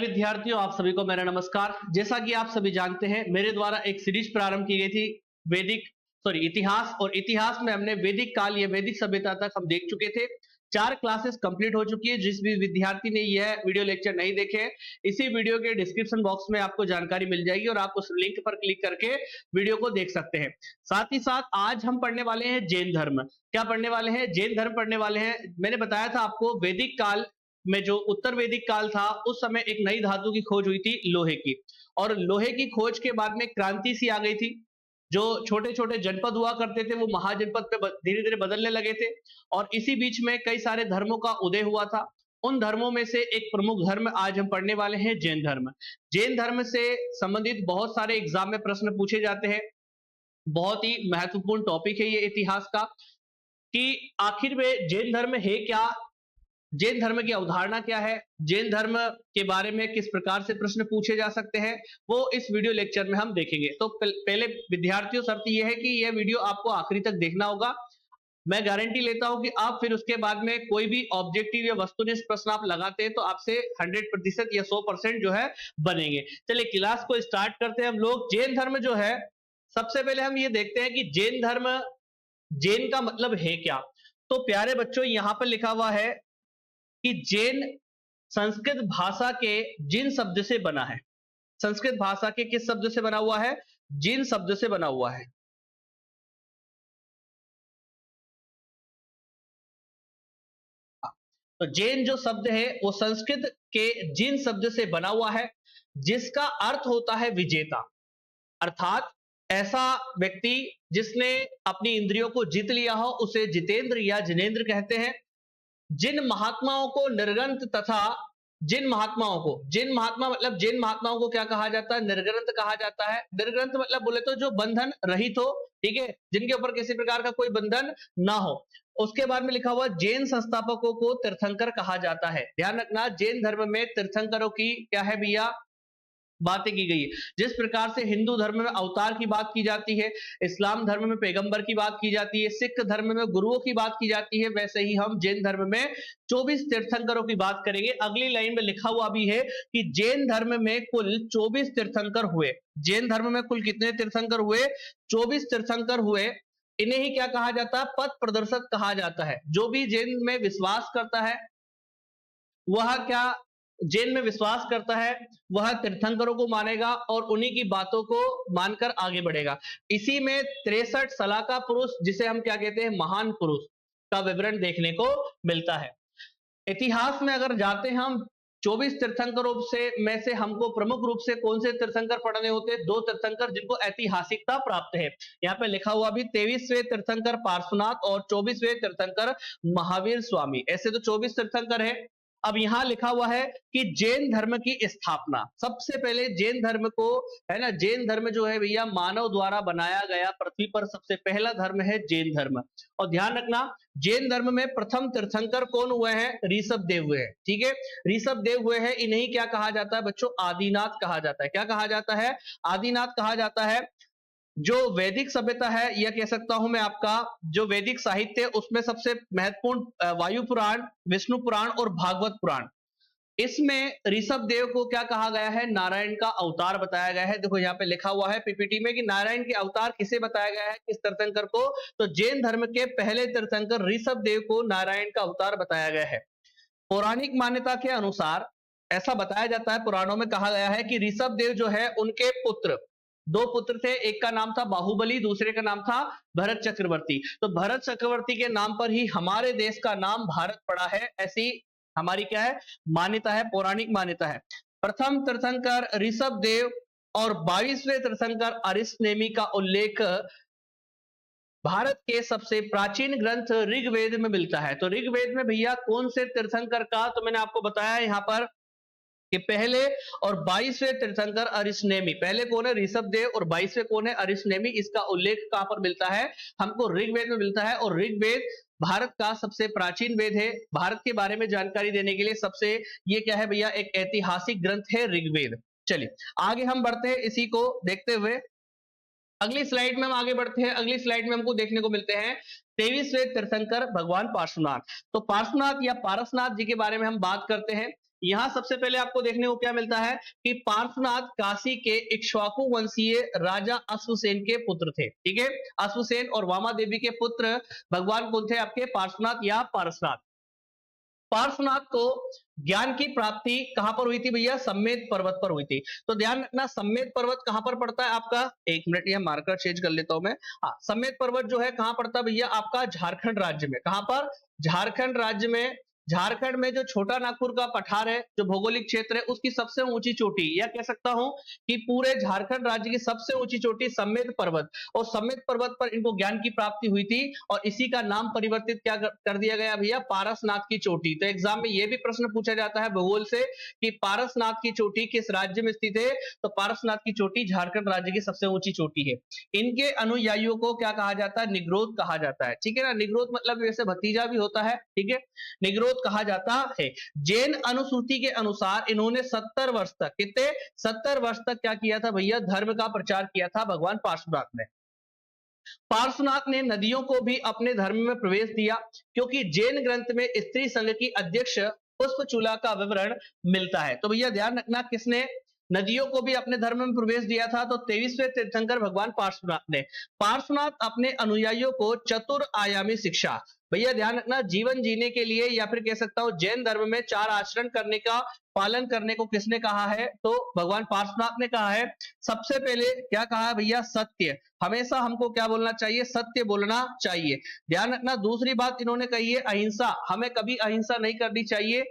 विद्यार्थियों, आप सभी को मेरा नमस्कार। जैसा कि आप सभी जानते हैं, मेरे द्वारा एक सीरीज प्रारंभ की गई थी इतिहास। और इतिहास में हमने वैदिक काल या वैदिक सभ्यता तक हम देख चुके थे। 4 क्लासेस कंप्लीट हो चुकी है। जिस भी विद्यार्थी ने यह वीडियो लेक्चर नहीं देखे हैं, इसी वीडियो के डिस्क्रिप्शन बॉक्स में आपको जानकारी मिल जाएगी और आप उस लिंक पर क्लिक करके वीडियो को देख सकते हैं। साथ ही साथ आज हम पढ़ने वाले हैं जैन धर्म। क्या पढ़ने वाले हैं? जैन धर्म पढ़ने वाले हैं। मैंने बताया था आपको, वैदिक काल में जो उत्तर वैदिक काल था, उस समय एक नई धातु की खोज हुई थी, लोहे की। और लोहे की खोज के बाद में क्रांति सी आ गई थी। जो छोटे छोटे जनपद हुआ करते थे, वो महाजनपद पे धीरे धीरे बदलने लगे थे। और इसी बीच में कई सारे धर्मों का उदय हुआ था। उन धर्मों में से एक प्रमुख धर्म आज हम पढ़ने वाले हैं, जैन धर्म। जैन धर्म से संबंधित बहुत सारे एग्जाम में प्रश्न पूछे जाते हैं। बहुत ही महत्वपूर्ण टॉपिक है ये इतिहास का, कि आखिर में जैन धर्म है क्या, जैन धर्म की अवधारणा क्या है, जैन धर्म के बारे में किस प्रकार से प्रश्न पूछे जा सकते हैं, वो इस वीडियो लेक्चर में हम देखेंगे। तो पहले विद्यार्थियों, शर्त यह है कि यह वीडियो आपको आखिरी तक देखना होगा। मैं गारंटी लेता हूं कि आप फिर उसके बाद में कोई भी ऑब्जेक्टिव या वस्तुनिष्ठ प्रश्न आप लगाते हैं तो आपसे 100% या 100% जो है बनेंगे। चलिए क्लास को स्टार्ट करते हैं हम लोग। जैन धर्म जो है, सबसे पहले हम ये देखते हैं कि जैन धर्म, जैन का मतलब है क्या। तो प्यारे बच्चों, यहां पर लिखा हुआ है कि जैन संस्कृत भाषा के जिन शब्द से बना है। संस्कृत भाषा के किस शब्द से बना हुआ है? जिन शब्द से बना हुआ है। तो जैन जो शब्द है वो संस्कृत के जिन शब्द से बना हुआ है, जिसका अर्थ होता है विजेता। अर्थात ऐसा व्यक्ति जिसने अपनी इंद्रियों को जीत लिया हो, उसे जितेंद्र या जिनेंद्र कहते हैं। जिन महात्माओं को निर्ग्रंथ तथा जिन महात्माओं को, जिन महात्मा मतलब जिन महात्माओं को क्या कहा जाता है? निर्ग्रंथ कहा जाता है। निर्ग्रंथ मतलब बोले तो जो बंधन रहित हो, ठीक है, जिनके ऊपर किसी प्रकार का कोई बंधन ना हो। उसके बाद में लिखा हुआ जैन संस्थापकों को तीर्थंकर कहा जाता है। ध्यान रखना, जैन धर्म में तीर्थंकरों की क्या है भैया, बातें की गई है। जिस प्रकार से हिंदू धर्म में अवतार की बात की जाती है, इस्लाम धर्म में पैगंबर की बात की जाती है, सिख धर्म में गुरुओं की बात की जाती है, वैसे ही हम जैन धर्म में 24 तीर्थंकरों की बात करेंगे। अगली लाइन में लिखा हुआ भी है कि जैन धर्म में कुल 24 तीर्थंकर हुए। जैन धर्म में कुल कितने तीर्थंकर हुए? 24 तीर्थंकर हुए। इन्हें ही क्या कहा जाता है? पथ प्रदर्शक कहा जाता है। जो भी जैन में विश्वास करता है, वह क्या, जैन में विश्वास करता है, वह तीर्थंकरों को मानेगा और उन्हीं की बातों को मानकर आगे बढ़ेगा। इसी में 63 सलाका पुरुष, जिसे हम क्या कहते हैं? महान पुरुष, का विवरण देखने को मिलता है। इतिहास में अगर जाते हैं हम, 24 तीर्थंकरों में से हमको प्रमुख रूप से कौन से तीर्थंकर पढ़ने होते हैं? 2 तीर्थंकर जिनको ऐतिहासिकता प्राप्त है। यहाँ पे लिखा हुआ भी 23वें तीर्थंकर पार्श्वनाथ और 24वें तीर्थंकर महावीर स्वामी। ऐसे तो 24 तीर्थंकर है। अब यहां लिखा हुआ है कि जैन धर्म की स्थापना, सबसे पहले जैन धर्म को, है ना, जैन धर्म जो है भैया मानव द्वारा बनाया गया पृथ्वी पर सबसे पहला धर्म है जैन धर्म। और ध्यान रखना, जैन धर्म में प्रथम तीर्थंकर कौन हुए हैं? ऋषभ देव हुए हैं। ठीक है, ऋषभ देव हुए हैं। इन्हें क्या कहा जाता है बच्चों? आदिनाथ कहा जाता है। क्या कहा जाता है? आदिनाथ कहा जाता है। जो वैदिक सभ्यता है, यह कह सकता हूं मैं आपका, जो वैदिक साहित्य है उसमें सबसे महत्वपूर्ण वायु पुराण, विष्णु पुराण और भागवत पुराण। इसमें ऋषभ देव को क्या कहा गया है? नारायण का अवतार बताया गया है। देखो यहाँ पे लिखा हुआ है पीपीटी में कि नारायण के अवतार किसे बताया गया है, किस तीर्थंकर को? तो जैन धर्म के पहले तीर्थंकर ऋषभ देव को नारायण का अवतार बताया गया है। पौराणिक मान्यता के अनुसार ऐसा बताया जाता है, पुराणों में कहा गया है कि ऋषभ देव जो है, उनके पुत्र, 2 पुत्र थे। एक का नाम था बाहुबली, दूसरे का नाम था भरत चक्रवर्ती। तो भरत चक्रवर्ती के नाम पर ही हमारे देश का नाम भारत पड़ा है। ऐसी हमारी क्या है? मान्यता है, पौराणिक मान्यता है। प्रथम तीर्थंकर ऋषभ देव और 22वें तीर्थंकर अरिष्टनेमी का उल्लेख भारत के सबसे प्राचीन ग्रंथ ऋग्वेद में मिलता है। तो ऋग्वेद में भैया कौन से तीर्थंकर का, तो मैंने आपको बताया यहां पर कि पहले और 22वें तीर्थंकर अरिष्टनेमी। पहले कौन है? ऋषभ देव। और 22वें कौन है? अरिष्टनेमी। इसका उल्लेख कहां पर मिलता है? हमको ऋग्वेद में मिलता है। और ऋग्वेद भारत का सबसे प्राचीन वेद है। भारत के बारे में जानकारी देने के लिए सबसे, ये क्या है भैया? एक ऐतिहासिक ग्रंथ है ऋग्वेद। चलिए आगे हम बढ़ते हैं, इसी को देखते हुए अगली स्लाइड में हम आगे बढ़ते हैं। अगली स्लाइड में हमको देखने को मिलते हैं 23वें तीर्थंकर भगवान पार्श्वनाथ। तो पार्श्वनाथ या पारसनाथ जी के बारे में हम बात करते हैं। यहां सबसे पहले आपको देखने को क्या मिलता है कि पार्श्वनाथ काशी के इक्ष्वाकु वंशीय राजा अश्वसेन के पुत्र थे। ठीक है, अश्वसेन और वामा देवी के पुत्र भगवान कौन थे आपके? पार्श्वनाथ या पारसनाथ। पार्श्वनाथ को ज्ञान की प्राप्ति कहां पर हुई थी भैया? सम्मेद पर्वत पर हुई थी। तो ध्यान रखना, सम्मेद पर्वत कहां पर पड़ता है आपका? एक मिनट, यह मार्कर चेंज कर लेता हूं मैं। हाँ, सम्मेद पर्वत जो है कहां पड़ता है भैया? आपका झारखंड राज्य में। कहां पर? झारखंड राज्य में। झारखंड में जो छोटा नागपुर का पठार है, जो भौगोलिक क्षेत्र है, उसकी सबसे ऊंची चोटी, या कह सकता हूं कि पूरे झारखंड राज्य की सबसे ऊंची चोटी सम्मेद पर्वत, और सम्मेद पर्वत पर इनको ज्ञान की प्राप्ति हुई थी, और इसी का नाम परिवर्तित क्या कर दिया गया भैया? पारसनाथ की चोटी। तो एग्जाम में यह भी प्रश्न पूछा जाता है भूगोल से कि पारसनाथ की चोटी किस राज्य में स्थित है? तो पारसनाथ की चोटी झारखंड राज्य की सबसे ऊंची चोटी है। इनके अनुयायियों को क्या कहा जाता है? निग्रोध कहा जाता है। ठीक है ना, निग्रोध मतलब वैसे भतीजा भी होता है। ठीक है, निग्रोध कहा जाता है। जैन अनुसूची के अनुसार इन्होंने 70 वर्ष तक, कितने? 70 वर्ष तक क्या किया था भैया? धर्म का प्रचार किया था भगवान पार्श्वनाथ ने। पार्श्वनाथ ने नदियों को भी अपने धर्म में प्रवेश दिया, क्योंकि जैन ग्रंथ में स्त्री संघ की अध्यक्ष पुष्पचूला का विवरण मिलता है। तो भैया ध्यान रखना, किसने नदियों को भी अपने धर्म में प्रवेश दिया था? तो 23वें तीर्थंकर भगवान पार्श्वनाथ ने। पार्श्वनाथ अपने अनुयायियों को चतुर आयामी शिक्षा, भैया ध्यान रखना, जीवन जीने के लिए, या फिर कह सकता हूं जैन धर्म में 4 आचरण करने का पालन करने को किसने कहा है? तो भगवान पार्श्वनाथ ने कहा है। सबसे पहले क्या कहा है भैया? सत्य। हमेशा हमको क्या बोलना चाहिए? सत्य बोलना चाहिए। ध्यान रखना, दूसरी बात इन्होंने कही है अहिंसा, हमें कभी अहिंसा नहीं करनी चाहिए।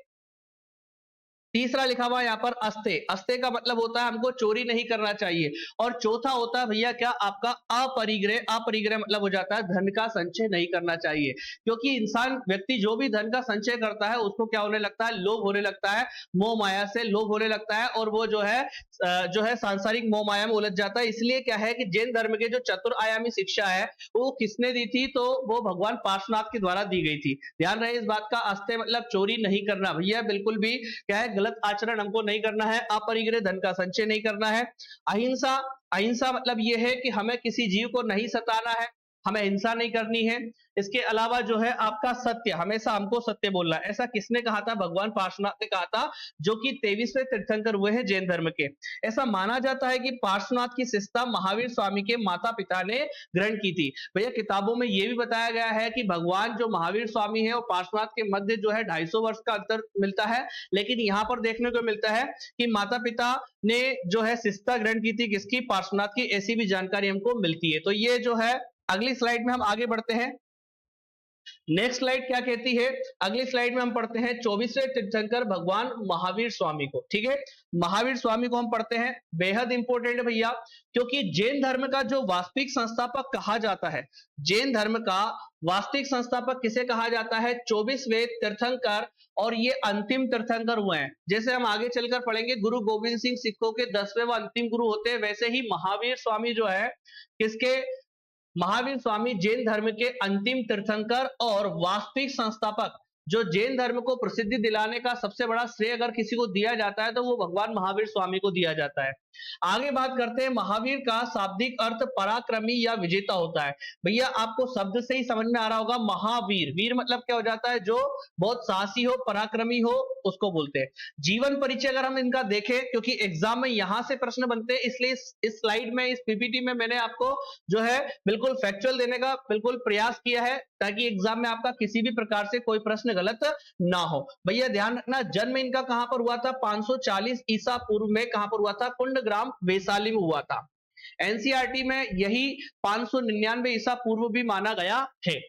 तीसरा लिखा हुआ यहाँ पर अस्ते, अस्ते का मतलब होता है हमको चोरी नहीं करना चाहिए। और चौथा होता है भैया क्या? आपका अपरिग्रह। अपरिग्रह मतलब हो जाता है धन का संचय नहीं करना चाहिए, क्योंकि इंसान, व्यक्ति जो भी धन का संचय करता है उसको क्या होने लगता है? लोभ होने लगता है, मोह माया से लोभ होने लगता है, और वो जो है सांसारिक मोह माया में उलझ जाता है। इसलिए क्या है कि जैन धर्म के जो चतुर आयामी शिक्षा है वो किसने दी थी? तो वो भगवान पार्श्वनाथ के द्वारा दी गई थी। ध्यान रहे इस बात का, अस्ते मतलब चोरी नहीं करना भैया, बिल्कुल भी क्या है? गलत आचरण हमको नहीं करना है। अपरिग्रह, धन का संचय नहीं करना है। अहिंसा, अहिंसा मतलब यह है कि हमें किसी जीव को नहीं सताना है, हमें हिंसा नहीं करनी है। इसके अलावा जो है आपका सत्य, हमेशा हमको सत्य बोलना है। ऐसा किसने कहा था? भगवान पार्श्वनाथ ने कहा था, जो कि 23वें तीर्थंकर हुए हैं जैन धर्म के। ऐसा माना जाता है कि पार्श्वनाथ की शिष्यता महावीर स्वामी के माता पिता ने ग्रहण की थी। भैया किताबों में यह भी बताया गया है कि भगवान जो महावीर स्वामी है और पार्श्वनाथ के मध्य जो है 250 वर्ष का अंतर मिलता है, लेकिन यहां पर देखने को मिलता है कि माता पिता ने जो है शिष्यता ग्रहण की थी किसकी? पार्श्वनाथ की। ऐसी भी जानकारी हमको मिलती है। तो ये जो है, अगली स्लाइड में हम आगे बढ़ते हैं। नेक्स्ट स्लाइड क्या कहती है? अगली स्लाइड में हम पढ़ते हैं 24वें तीर्थंकर भगवान महावीर स्वामी को। ठीक है, महावीर स्वामी को हम पढ़ते हैं, बेहद इंपॉर्टेंट है भैया, क्योंकि जैन धर्म का जो वास्तविक संस्थापक कहा जाता है, जैन धर्म का वास्तविक संस्थापक किसे कहा जाता है? 24वें तीर्थंकर, और ये अंतिम तीर्थंकर हुए हैं। जैसे हम आगे चलकर पढ़ेंगे गुरु गोविंद सिंह सिखों के 10वें व अंतिम गुरु होते हैं, वैसे ही महावीर स्वामी जो है किसके? महावीर स्वामी जैन धर्म के अंतिम तीर्थंकर और वास्तविक संस्थापक। जो जैन धर्म को प्रसिद्धि दिलाने का सबसे बड़ा श्रेय अगर किसी को दिया जाता है तो वो भगवान महावीर स्वामी को दिया जाता है। आगे बात करते हैं, महावीर का शाब्दिक अर्थ पराक्रमी या विजेता होता है। भैया आपको शब्द से ही समझ में आ रहा होगा, महावीर, वीर मतलब क्या हो जाता है? जो बहुत साहसी हो, पराक्रमी हो, उसको बोलते हैं। जीवन परिचय अगर हम इनका देखें, क्योंकि एग्जाम में यहां से प्रश्न बनते हैं, इसलिए इस स्लाइड में, इस पीपीटी में मैंने आपको जो है बिल्कुल फैक्चुअल देने का बिल्कुल प्रयास किया है, ताकि एग्जाम में आपका किसी भी प्रकार से कोई प्रश्न गलत ना हो। भैया ध्यान रखना, जन्म इनका कहां पर हुआ था? 540 ईसा पूर्व में। कहां पर हुआ था? कुंडग्राम वैशाली में हुआ था। एनसीईआरटी में यही 599 ईसा पूर्व भी माना गया है।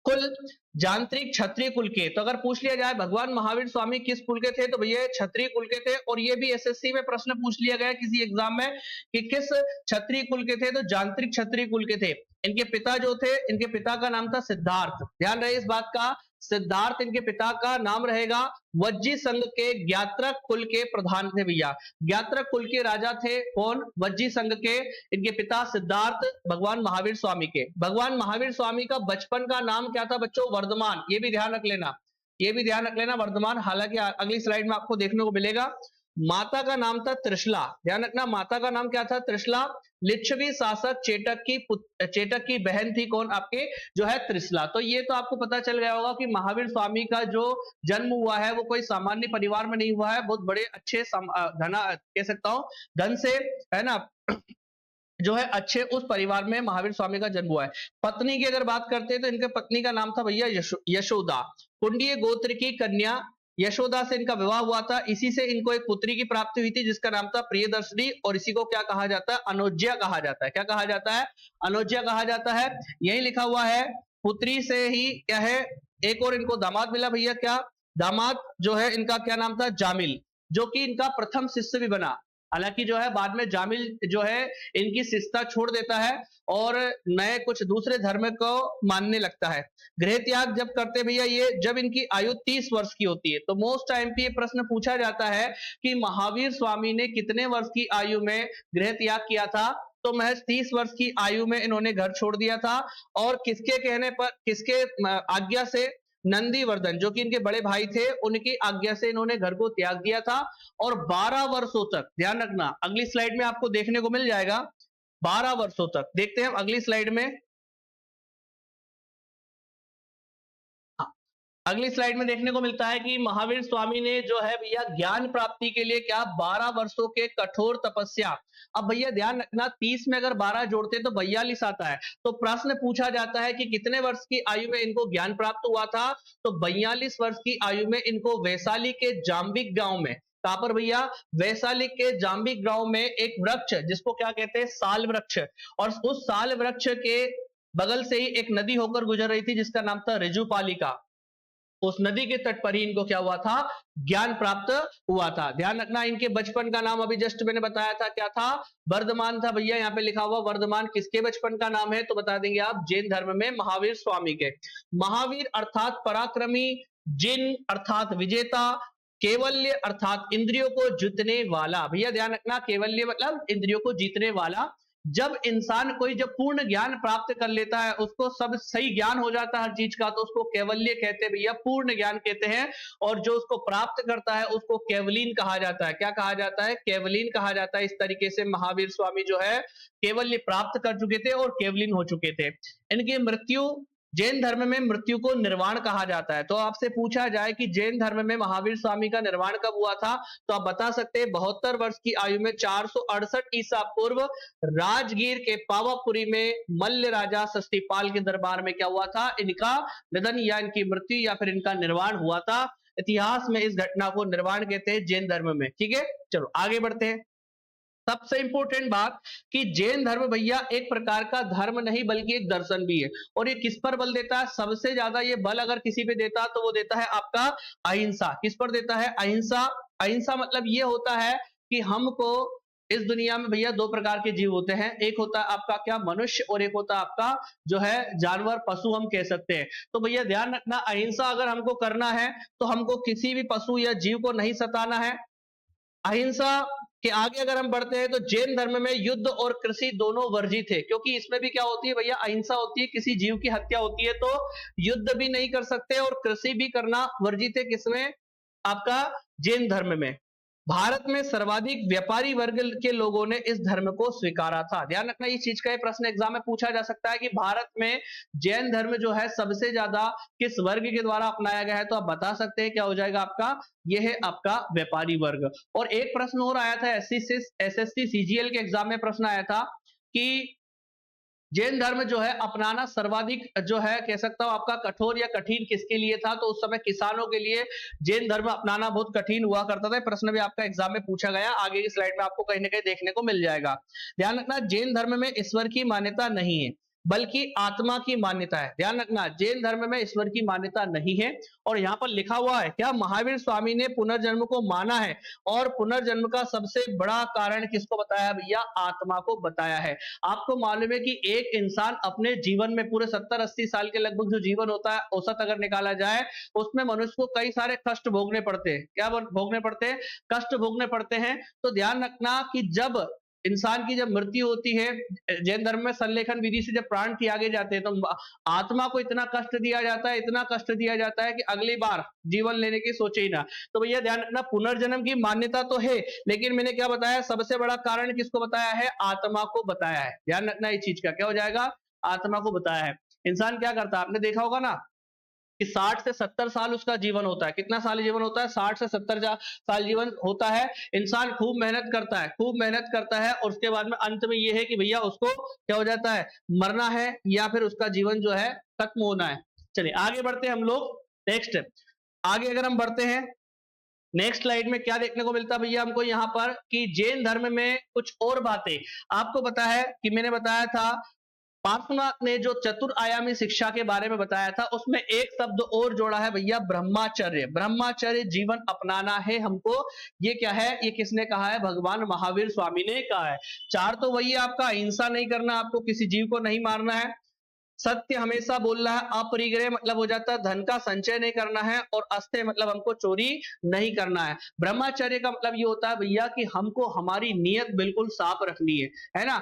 कुल यांत्रिक क्षत्रिय कुल के, तो अगर पूछ लिया जाए भगवान महावीर स्वामी किस कुल के थे, तो भैया क्षत्रिय कुल के थे। और ये भी एसएससी में प्रश्न पूछ लिया गया किसी एग्जाम में कि किस क्षत्रिय कुल के थे, तो यांत्रिक क्षत्रिय कुल के थे। इनके पिता जो थे, इनके पिता का नाम था सिद्धार्थ। ध्यान रहे इस बात का, सिद्धार्थ इनके पिता का नाम रहेगा। वज्जी संघ के ज्ञात्रक कुल के प्रधान थे भैया। ज्ञात्रक कुल के राजा थे कौन? वज्जी संघ के। इनके पिता सिद्धार्थ, भगवान महावीर स्वामी के। भगवान महावीर स्वामी का बचपन का नाम क्या था बच्चों? वर्धमान। ये भी ध्यान रख लेना, ये भी ध्यान रख लेना, वर्धमान। हालांकि अगली स्लाइड में आपको देखने को मिलेगा। माता का नाम था त्रिशला। ध्यान रखना, माता का नाम क्या था? त्रिशला। लिच्छवी शासक चेटक की बहन थी कौन? आपके जो है त्रिशला। तो ये तो आपको पता चल गया होगा कि महावीर स्वामी का जो जन्म हुआ है वो कोई सामान्य परिवार में नहीं हुआ है, बहुत बड़े अच्छे धना कह सकता हूं धन से, है ना, जो है अच्छे उस परिवार में महावीर स्वामी का जन्म हुआ है। पत्नी की अगर बात करते हैं तो इनके पत्नी का नाम था भैया यशोदा। कुंडीय गोत्र की कन्या यशोदा से इनका विवाह हुआ था। इसी से इनको एक पुत्री की प्राप्ति हुई थी जिसका नाम था प्रियदर्शनी, और इसी को क्या कहा जाता है? अनोज्या कहा जाता है। क्या कहा जाता है? अनोज्या कहा जाता है। यही लिखा हुआ है। पुत्री से ही क्या है, एक और इनको दामाद मिला भैया। क्या दामाद जो है इनका क्या नाम था? जामिल, जो कि इनका प्रथम शिष्य भी बना। हालांकि जो है बाद में जामिल जो है इनकी शिष्यता छोड़ देता है और नए कुछ दूसरे धर्म को मानने लगता है। गृह त्याग जब करते भैया ये, जब इनकी आयु 30 वर्ष की होती है। तो मोस्ट टाइम पे ये प्रश्न पूछा जाता है कि महावीर स्वामी ने कितने वर्ष की आयु में गृह त्याग किया था? तो महज 30 वर्ष की आयु में इन्होंने घर छोड़ दिया था। और किसके कहने पर, किसके आज्ञा से? नंदीवर्धन, जो कि इनके बड़े भाई थे, उनकी आज्ञा से इन्होंने घर को त्याग दिया था। और 12 वर्षों तक, ध्यान रखना अगली स्लाइड में आपको देखने को मिल जाएगा, 12 वर्षों तक। देखते हैं अगली स्लाइड में। अगली स्लाइड में देखने को मिलता है कि महावीर स्वामी ने जो है भैया ज्ञान प्राप्ति के लिए क्या 12 वर्षों के कठोर तपस्या। अब भैया ध्यान रखना, 30 में अगर 12 जोड़ते तो 42 आता है। तो प्रश्न पूछा जाता है कि कितने वर्ष की आयु में इनको ज्ञान प्राप्त हुआ था? तो 42 वर्ष की आयु में इनको वैशाली के जाम्बिक गांव में, कहां पर भैया? वैशाली के जाम्बिक गांव में एक वृक्ष, जिसको क्या कहते हैं? साल वृक्ष। और उस साल वृक्ष के बगल से ही एक नदी होकर गुजर रही थी जिसका नाम था ऋजुपालिका। उस नदी के तट पर ही इनको क्या हुआ था? ज्ञान प्राप्त हुआ था। ध्यान रखना, इनके बचपन का नाम अभी जस्ट मैंने बताया था, क्या था? वर्धमान था भैया। यहाँ पे लिखा हुआ वर्धमान किसके बचपन का नाम है? तो बता देंगे आप, जैन धर्म में महावीर स्वामी के। महावीर अर्थात पराक्रमी, जिन अर्थात विजेता, केवल्य अर्थात इंद्रियों को जीतने वाला। भैया ध्यान रखना, केवल्य मतलब इंद्रियों को जीतने वाला। जब इंसान कोई जब पूर्ण ज्ञान प्राप्त कर लेता है, उसको सब सही ज्ञान हो जाता है हर चीज का, तो उसको केवल्य कहते हैं भैया, पूर्ण ज्ञान कहते हैं। और जो उसको प्राप्त करता है उसको केवलीन कहा जाता है। क्या कहा जाता है? केवलीन कहा जाता है। इस तरीके से महावीर स्वामी जो है केवल्य प्राप्त कर चुके थे और केवलीन हो चुके थे। इनकी मृत्यु, जैन धर्म में मृत्यु को निर्वाण कहा जाता है। तो आपसे पूछा जाए कि जैन धर्म में महावीर स्वामी का निर्वाण कब हुआ था, तो आप बता सकते हैं 72 वर्ष की आयु में 468 ईसा पूर्व राजगीर के पावापुरी में मल्ल राजा सस्तीपाल के दरबार में क्या हुआ था? इनका निधन या इनकी मृत्यु या फिर इनका निर्वाण हुआ था। इतिहास में इस घटना को निर्वाण कहते हैं जैन धर्म में। ठीक है, चलो आगे बढ़ते हैं। सबसे इंपॉर्टेंट बात कि जैन धर्म भैया एक प्रकार का धर्म नहीं बल्कि एक दर्शन भी है। और ये किस पर बल देता है? सबसे ज्यादा ये बल अगर किसी पे देता है तो वो देता है आपका अहिंसा। किस पर देता है? अहिंसा। अहिंसा मतलब ये होता है कि हमको इस दुनिया में भैया दो प्रकार के जीव होते हैं, एक होता है आपका क्या? मनुष्य, और एक होता है आपका जो है जानवर, पशु हम कह सकते हैं। तो भैया ध्यान रखना, अहिंसा अगर हमको करना है तो हमको किसी भी पशु या जीव को नहीं सताना है। अहिंसा के आगे अगर हम बढ़ते हैं तो जैन धर्म में युद्ध और कृषि दोनों वर्जित है, क्योंकि इसमें भी क्या होती है भैया? अहिंसा होती है। किसी जीव की हत्या होती है तो युद्ध भी नहीं कर सकते और कृषि भी करना वर्जित है। किसमें? आपका जैन धर्म में। भारत में सर्वाधिक व्यापारी वर्ग के लोगों ने इस धर्म को स्वीकारा था। ध्यान रखना, इस चीज का ये प्रश्न एग्जाम में पूछा जा सकता है कि भारत में जैन धर्म जो है सबसे ज्यादा किस वर्ग के द्वारा अपनाया गया है? तो आप बता सकते हैं, क्या हो जाएगा आपका? यह है आपका व्यापारी वर्ग। और एक प्रश्न और आया था एसएससी सीजीएल के एग्जाम में, प्रश्न आया था कि जैन धर्म जो है अपनाना सर्वाधिक जो है कह सकता हूं आपका कठोर या कठिन किसके लिए था? तो उस समय किसानों के लिए जैन धर्म अपनाना बहुत कठिन हुआ करता था। प्रश्न भी आपका एग्जाम में पूछा गया, आगे की स्लाइड में आपको कहीं ना कहीं देखने को मिल जाएगा। ध्यान रखना, जैन धर्म में ईश्वर की मान्यता नहीं है बल्कि आत्मा की मान्यता है। ध्यान रखना, जैन धर्म में ईश्वर की मान्यता नहीं है। और यहां पर लिखा हुआ है क्या? महावीर स्वामी ने पुनर्जन्म को माना है और पुनर्जन्म का सबसे बड़ा कारण किसको बताया भैया? आत्मा को बताया है। आपको मालूम है कि एक इंसान अपने जीवन में पूरे 70-80 साल के लगभग जो जीवन होता है औसत अगर निकाला जाए, उसमें मनुष्य को कई सारे कष्ट भोगने पड़ते हैं। क्या भोगने पड़ते हैं? कष्ट भोगने पड़ते हैं। तो ध्यान रखना कि जब इंसान की जब मृत्यु होती है, जैन धर्म में संलेखन विधि से जब प्राण त्यागे जाते हैं तो आत्मा को इतना कष्ट दिया जाता है, इतना कष्ट दिया जाता है कि अगली बार जीवन लेने की सोचे ही ना। तो भैया ध्यान रखना, पुनर्जन्म की मान्यता तो है, लेकिन मैंने क्या बताया, सबसे बड़ा कारण किसको बताया है, आत्मा को बताया है। ध्यान रखना इस चीज का, क्या हो जाएगा, आत्मा को बताया है। इंसान क्या करता है, आपने देखा होगा ना कि 60 से 70 साल उसका जीवन होता है। कितना साल जीवन होता है, 60 से 70 साल जीवन होता है। इंसान खूब मेहनत करता है, खूब मेहनत करता है, और उसके बाद में अंत में ये है कि भैया उसको क्या हो जाता है, मरना है, या फिर उसका जीवन जो है खत्म होना है। चलिए आगे बढ़ते हैं हम लोग। नेक्स्ट, आगे अगर हम बढ़ते हैं, नेक्स्ट स्लाइड में क्या देखने को मिलता है भैया हमको यहाँ पर, कि जैन धर्म में कुछ और बातें। आपको पता है कि मैंने बताया था, पार्श्वनाथ ने जो चतुरायामी शिक्षा के बारे में बताया था, उसमें एक शब्द और जोड़ा है भैया, ब्रह्मचर्य। ब्रह्मचर्य जीवन अपनाना है हमको। ये क्या है, ये किसने कहा है, भगवान महावीर स्वामी ने कहा है। चार तो वही आपका, अहिंसा नहीं करना, आपको किसी जीव को नहीं मारना है, सत्य हमेशा बोलना है, अपरिग्रह मतलब हो जाता है धन का संचय नहीं करना है, और अस्त्य मतलब हमको चोरी नहीं करना है। ब्रह्मचर्य का मतलब ये होता है भैया कि हमको हमारी नीयत बिल्कुल साफ रखनी है ना,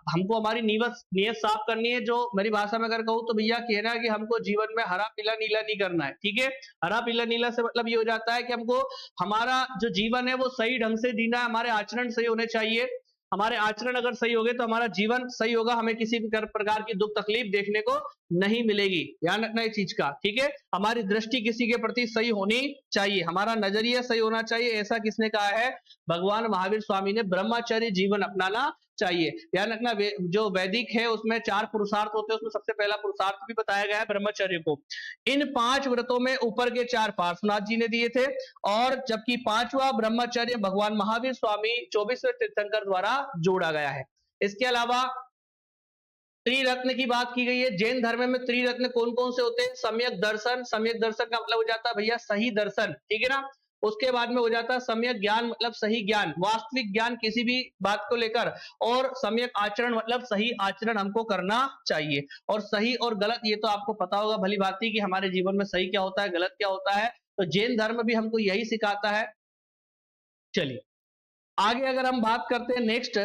हमको हमारी नीयत साफ करनी है। जो मेरी भाषा में अगर कहूँ तो भैया कहना है कि हमको जीवन में हरा पीला नीला नहीं करना है, ठीक है। हरा पीला नीला से मतलब ये हो जाता है कि हमको हमारा जो जीवन है वो सही ढंग से जीना है, हमारे आचरण सही होने चाहिए। हमारे आचरण अगर सही हो गए तो हमारा जीवन सही होगा, हमें किसी भी प्रकार की दुख तकलीफ देखने को नहीं मिलेगी। ध्यान रखना इस चीज का, ठीक है। हमारी दृष्टि किसी के प्रति सही होनी चाहिए, हमारा नजरिया सही होना चाहिए। ऐसा किसने कहा है, भगवान महावीर स्वामी ने। ब्रह्मचर्य जीवन अपनाना चाहिए। ध्यान रखना, जो वैदिक है उसमें 4 पुरुषार्थ होते हैं, उसमें सबसे पहला पुरुषार्थ भी बताया गया है ब्रह्मचर्य को। इन 5 व्रतों में ऊपर के 4 पार्श्वनाथ जी ने दिए थे, और जबकि 5वां ब्रह्मचर्य भगवान महावीर स्वामी 24वें तीर्थंकर द्वारा जोड़ा गया है। इसके अलावा त्रिरत्न की बात की गई है। जैन धर्म में त्रिरत्न कौन कौन से होते हैं, सम्यक दर्शन। सम्यक दर्शन का मतलब हो जाता है भैया सही दर्शन, ठीक है ना। उसके बाद में हो जाता है सम्यक ज्ञान, मतलब सही ज्ञान, वास्तविक ज्ञान किसी भी बात को लेकर। और सम्यक आचरण मतलब सही आचरण हमको करना चाहिए। और सही और गलत ये तो आपको पता होगा भली भांति कि हमारे जीवन में सही क्या होता है, गलत क्या होता है। तो जैन धर्म भी हमको यही सिखाता है। चलिए आगे अगर हम बात करते हैं, नेक्स्ट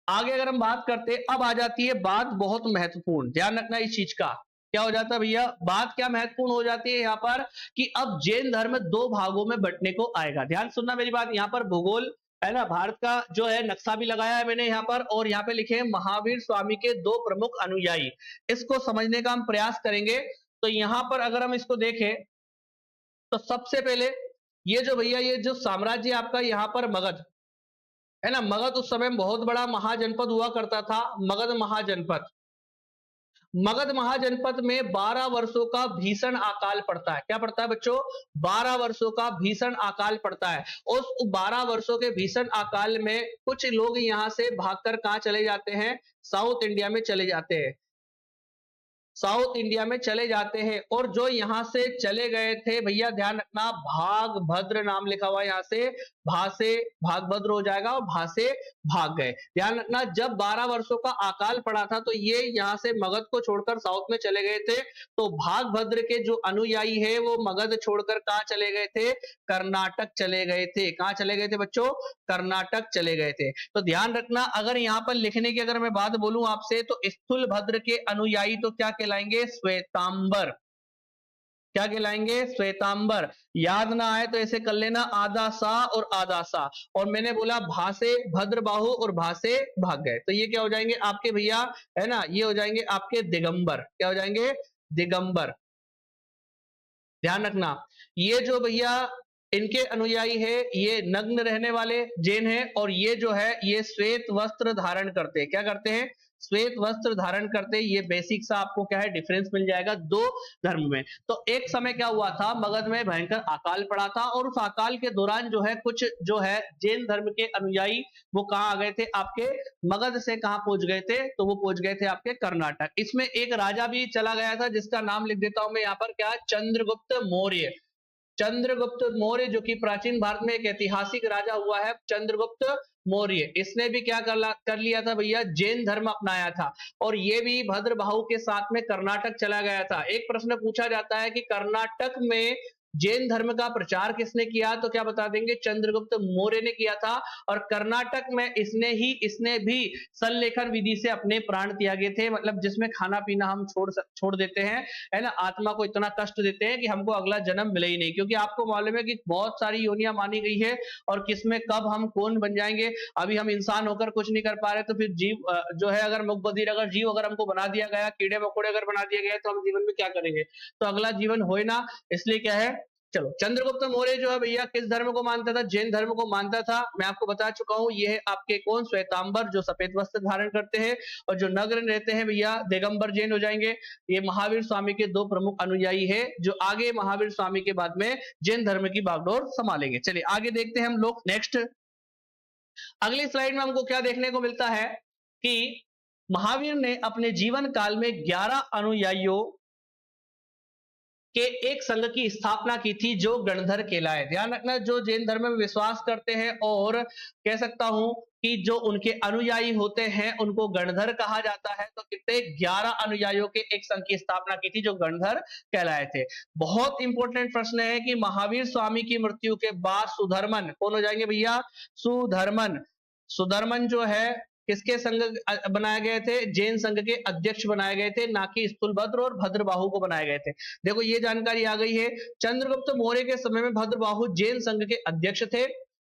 आगे अगर हम बात करते हैं, अब आ जाती है बात बहुत महत्वपूर्ण। ध्यान रखना इस चीज का, क्या हो जाता है भैया, बात क्या महत्वपूर्ण हो जाती है यहाँ पर, कि अब जैन धर्म 2 भागों में बंटने को आएगा। ध्यान सुनना मेरी बात, यहाँ पर भूगोल है ना, भारत का जो है नक्शा भी लगाया है मैंने यहाँ पर, और यहाँ पे लिखे हैं महावीर स्वामी के 2 प्रमुख अनुयायी। इसको समझने का हम प्रयास करेंगे। तो यहाँ पर अगर हम इसको देखें तो सबसे पहले ये जो भैया, ये जो साम्राज्य आपका यहाँ पर मगध है ना, मगध उस समय बहुत बड़ा महाजनपद हुआ करता था, मगध महाजनपद। मगध महाजनपद में 12 वर्षों का भीषण अकाल पड़ता है। क्या पड़ता है बच्चों, 12 वर्षों का भीषण अकाल पड़ता है। उस 12 वर्षों के भीषण अकाल में कुछ लोग यहाँ से भागकर कहाँ चले जाते हैं, साउथ इंडिया में चले जाते हैं, साउथ इंडिया में चले जाते हैं। और जो यहां से चले गए थे भैया, ध्यान रखना, भागभद्र नाम लिखा हुआ है यहाँ से, भा से भागभद्र हो जाएगा, और भा से भाग गए। ध्यान रखना, जब 12 वर्षों का अकाल पड़ा था तो ये यहाँ से मगध को छोड़कर साउथ में चले गए थे। तो भागभद्र के जो अनुयायी है वो मगध छोड़कर कहाँ चले गए थे, कर्नाटक चले गए थे। कहाँ चले गए थे बच्चों, कर्नाटक चले गए थे। तो ध्यान रखना, अगर यहाँ पर लिखने की अगर मैं बात बोलूं आपसे, तो स्थूलभद्र के अनुयायी तो क्या कहलाएंगे, श्वेतांबर। क्या कहलाएंगे, श्वेतांबर। याद ना आए तो ऐसे कर लेना, आधा सा और आधा सा। और मैंने बोला भा से भद्रबाहु और भा से भाग गए, तो ये क्या हो जाएंगे आपके भैया, है ना, ये हो जाएंगे आपके दिगंबर। क्या हो जाएंगे, दिगंबर। ध्यान रखना, ये जो भैया इनके अनुयायी है ये नग्न रहने वाले जैन हैं, और ये जो है ये श्वेत वस्त्र धारण करते हैं। क्या करते हैं, श्वेत वस्त्र धारण करते हैं। ये बेसिक सा आपको क्या है डिफरेंस मिल जाएगा 2 धर्म में। तो एक समय क्या हुआ था, मगध में भयंकर अकाल पड़ा था, और उस अकाल के दौरान जो है कुछ जो है जैन धर्म के अनुयायी वो कहाँ आ गए थे, आपके मगध से कहाँ पहुंच गए थे, तो वो पहुंच गए थे आपके कर्नाटक। इसमें एक राजा भी चला गया था जिसका नाम लिख देता हूं मैं यहाँ पर, क्या, चंद्रगुप्त मौर्य। चंद्रगुप्त मौर्य जो कि प्राचीन भारत में एक ऐतिहासिक राजा हुआ है, चंद्रगुप्त मौर्य। इसने भी क्या कर लिया था भैया, जैन धर्म अपनाया था, और ये भी भद्रबाहु के साथ में कर्नाटक चला गया था। एक प्रश्न पूछा जाता है कि कर्नाटक में जैन धर्म का प्रचार किसने किया, तो क्या बता देंगे, चंद्रगुप्त मौर्य ने किया था। और कर्नाटक में इसने भी संलेखन विधि से अपने प्राण त्यागे थे, मतलब जिसमें खाना पीना हम छोड़ देते हैं, है ना, आत्मा को इतना कष्ट देते हैं कि हमको अगला जन्म मिले ही नहीं, क्योंकि आपको मालूम है कि बहुत सारी योनियां मानी गई है और किसमें कब हम कौन बन जाएंगे। अभी हम इंसान होकर कुछ नहीं कर पा रहे, तो फिर जीव जो है, अगर मुख बधिर अगर जीव अगर हमको बना दिया गया, कीड़े मकोड़े अगर बना दिया गया, तो हम जीवन में क्या करेंगे, तो अगला जीवन हो ना, इसलिए क्या है। चलो, चंद्रगुप्त मौर्य जो है भैया किस धर्म को मानता था, जैन धर्म को मानता था। मैं आपको बता चुका हूं, ये है आपके कौन, श्वेतांबर जो सफेद वस्त्र धारण करते हैं, और जो नगर रहते हैं भैया दिगंबर जैन हो जाएंगे। ये महावीर स्वामी के दो प्रमुख अनुयायी है, जो आगे महावीर स्वामी के बाद में जैन धर्म की बागडोर संभालेंगे। चलिए आगे देखते हैं हम लोग नेक्स्ट। अगली स्लाइड में हमको क्या देखने को मिलता है कि महावीर ने अपने जीवन काल में 11 अनुयायियों के एक संघ की स्थापना की थी, जो गणधर कहलाए। ध्यान रखना, जो जैन धर्म में विश्वास करते हैं और कह सकता हूं कि जो उनके अनुयायी होते हैं उनको गणधर कहा जाता है। तो कितने, 11 अनुयायियों के एक संघ की स्थापना की थी, जो गणधर कहलाए थे। बहुत इंपॉर्टेंट प्रश्न है कि महावीर स्वामी की मृत्यु के बाद सुधर्मन कौन हो जाएंगे भैया, सुधर्मन जो है किसके संघ बनाए गए थे, जैन संघ के अध्यक्ष बनाए गए थे, ना कि स्थूलभद्र और भद्रबाहु को बनाए गए थे। देखो ये जानकारी आ गई है। चंद्रगुप्त मौर्य के समय में भद्रबाहु जैन संघ के अध्यक्ष थे।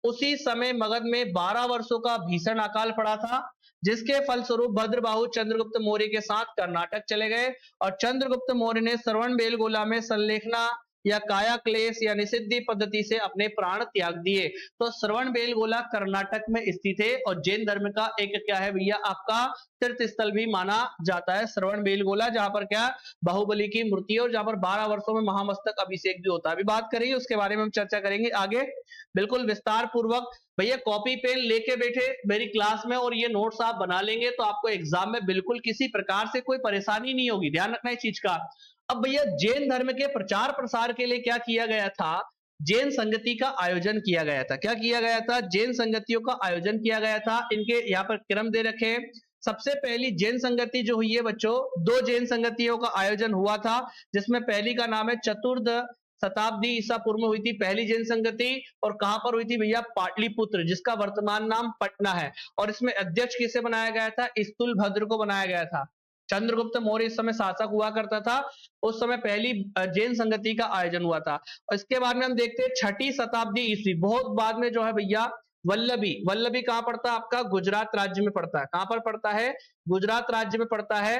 उसी समय मगध में 12 वर्षों का भीषण अकाल पड़ा था, जिसके फलस्वरूप भद्रबाहु चंद्रगुप्त मौर्य के साथ कर्नाटक चले गए, और चंद्रगुप्त मौर्य ने श्रवणबेलगोला में संलेखना या काया क्लेश या निषिद्धि पद्धति से अपने प्राण त्याग दिए। तो श्रवणबेलगोला कर्नाटक में स्थित है, और जैन धर्म का एक क्या है भैया, आपका तीर्थ स्थल भी माना जाता है श्रवणबेलगोला, जहां पर क्या, बाहुबली की मूर्ति है, और जहां पर 12 वर्षों में महामस्तक अभिषेक भी होता है। अभी बात करेंगे उसके बारे में, हम चर्चा करेंगे आगे बिल्कुल विस्तार पूर्वक। भैया कॉपी पेन लेके बैठे मेरी क्लास में और ये नोट्स आप बना लेंगे, तो आपको एग्जाम में बिल्कुल किसी प्रकार से कोई परेशानी नहीं होगी। ध्यान रखना इस चीज का। अब भैया जैन धर्म के प्रचार प्रसार के लिए क्या किया गया था, जैन संगति का आयोजन किया गया था। क्या किया गया था, जैन संगतियों का आयोजन किया गया था। इनके यहाँ पर क्रम दे रखे हैं। सबसे पहली जैन संगति जो हुई है बच्चों, 2 जैन संगतियों का आयोजन हुआ था, जिसमें पहली का नाम है चतुर्थ शताब्दी ईसा पूर्व में हुई थी पहली जैन संगति। और कहां पर हुई थी भैया, पाटलिपुत्र, जिसका वर्तमान नाम पटना है। और इसमें अध्यक्ष किसे बनाया गया था, स्थूलभद्र को बनाया गया था। चंद्रगुप्त मौर्य इस समय शासक हुआ करता था, उस समय पहली जैन संगति का आयोजन हुआ था। और इसके बाद में हम देखते हैं 6ठी शताब्दी ईस्वी, बहुत बाद में जो है भैया वल्लभी कहां पड़ता है आपका, गुजरात राज्य में पड़ता है। कहां पर पड़ता है, गुजरात राज्य में पड़ता है।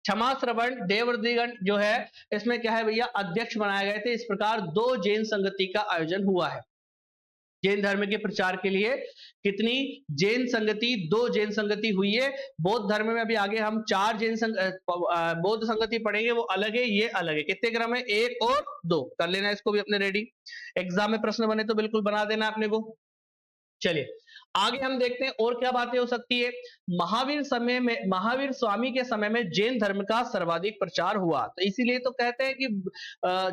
क्षमा श्रवण देवर्दिगन जो है, इसमें क्या है भैया, अध्यक्ष बनाए गए थे। इस प्रकार 2 जैन संगति का आयोजन हुआ है जैन धर्म के प्रचार के लिए। कितनी जैन संगति, 2 जैन संगति हुई है। बौद्ध धर्म में अभी आगे हम 4 बौद्ध संगति पढ़ेंगे, वो अलग है, ये अलग है। कितने क्रम है, 1 और 2, कर लेना इसको भी अपने रेडी। एग्जाम में प्रश्न बने तो बिल्कुल बना देना अपने को। चलिए आगे हम देखते हैं और क्या बातें हो सकती है। महावीर स्वामी के समय में जैन धर्म का सर्वाधिक प्रचार हुआ, तो इसीलिए तो कहते हैं कि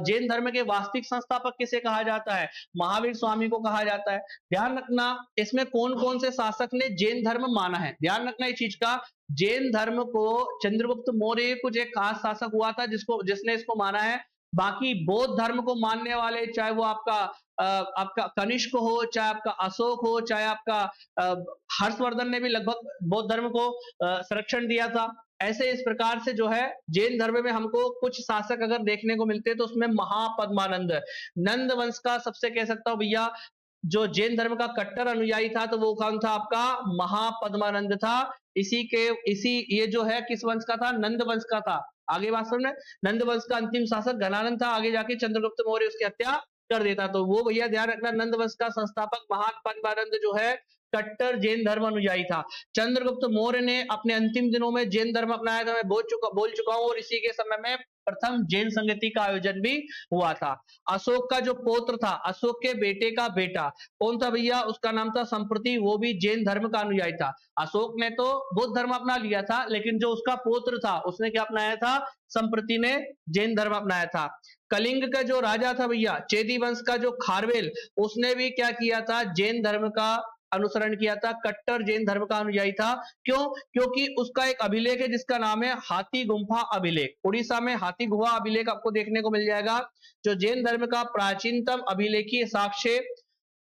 जैन धर्म के वास्तविक संस्थापक किसे कहा जाता है, महावीर स्वामी को कहा जाता है। ध्यान रखना, इसमें कौन कौन से शासक ने जैन धर्म माना है, ध्यान रखना इस चीज का। जैन धर्म को चंद्रगुप्त मौर्य कुछ एक खास शासक हुआ था जिसने इसको माना है। बाकी बौद्ध धर्म को मानने वाले, चाहे वो आपका कनिष्क हो, चाहे आपका अशोक हो, चाहे आपका हर्षवर्धन ने भी लगभग बौद्ध धर्म को संरक्षण दिया था। ऐसे इस प्रकार से जो है जैन धर्म में हमको कुछ शासक अगर देखने को मिलते हैं, तो उसमें महापद्मानंद, नंद वंश का सबसे कह सकता हूं भैया, जो जैन धर्म का कट्टर अनुयायी था, तो वो कौन था आपका, महापद्मानंद था। ये जो है किस वंश का था, नंद वंश का था। आगे बात सुन, नंद वंश का अंतिम शासक घनानंद था। आगे जाके चंद्रगुप्त मौर्य उसकी हत्या कर देता। तो वो भैया ध्यान रखना, नंद वंश का संस्थापक महापद्मानंद जो है कट्टर जैन धर्म अनुयायी था। चंद्रगुप्त मौर्य ने अपने अंतिम दिनों में जैन धर्म अपनाया था, मैं बोल चुका हूं। और इसी के समय में प्रथम जैन संगति का आयोजन भी हुआ था। अशोक का जो पौत्र था, अशोक के बेटे का बेटा कौन था भैया, उसका नाम था संप्रति, वो भी जैन धर्म का अनुयायी था। अशोक ने तो बौद्ध धर्म अपना लिया था, लेकिन जो उसका पौत्र था उसने क्या अपनाया था, संप्रति ने जैन धर्म अपनाया था। कलिंग का जो राजा था भैया, चेदी वंश का जो खारवेल, उसने भी क्या किया था, जैन धर्म का अनुसरण किया था, कट्टर जैन धर्म का अनुयायी था। क्यों? क्योंकि उसका एक अभिलेख है जिसका नाम है हाथी गुम्फा अभिलेख। उड़ीसा में हाथी गुम्फा अभिलेख आपको देखने को मिल जाएगा, जो जैन धर्म का प्राचीनतम अभिलेखीय साक्ष्य।